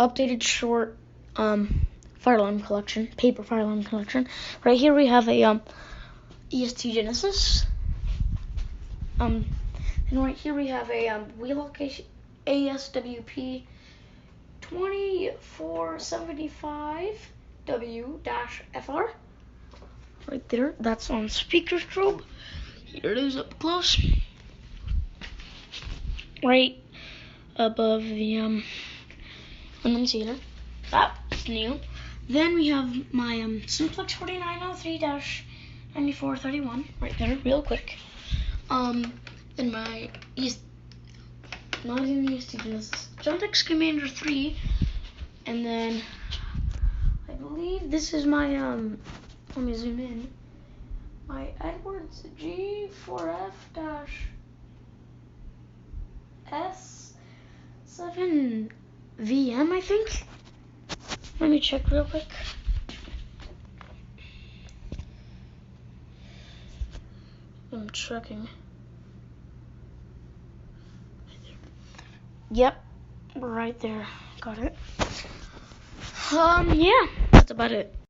updated short fire alarm collection, paper fire alarm collection. Right here we have a EST Genesis. And right here we have a Wheelock ASWP 2475W-FR. Right there, that's on speaker strobe. Here it is up close. Right above the annunciator. That's new. Then we have my Simplex 4903-9431 right there, real quick. And my not even the EST Genesis, Gentex Commander 3, and then I believe this is my let me zoom in. My Edwards G4F-S7VM, I think. Let me check real quick. I'm checking. Yep, right there. Got it. Yeah, that's about it.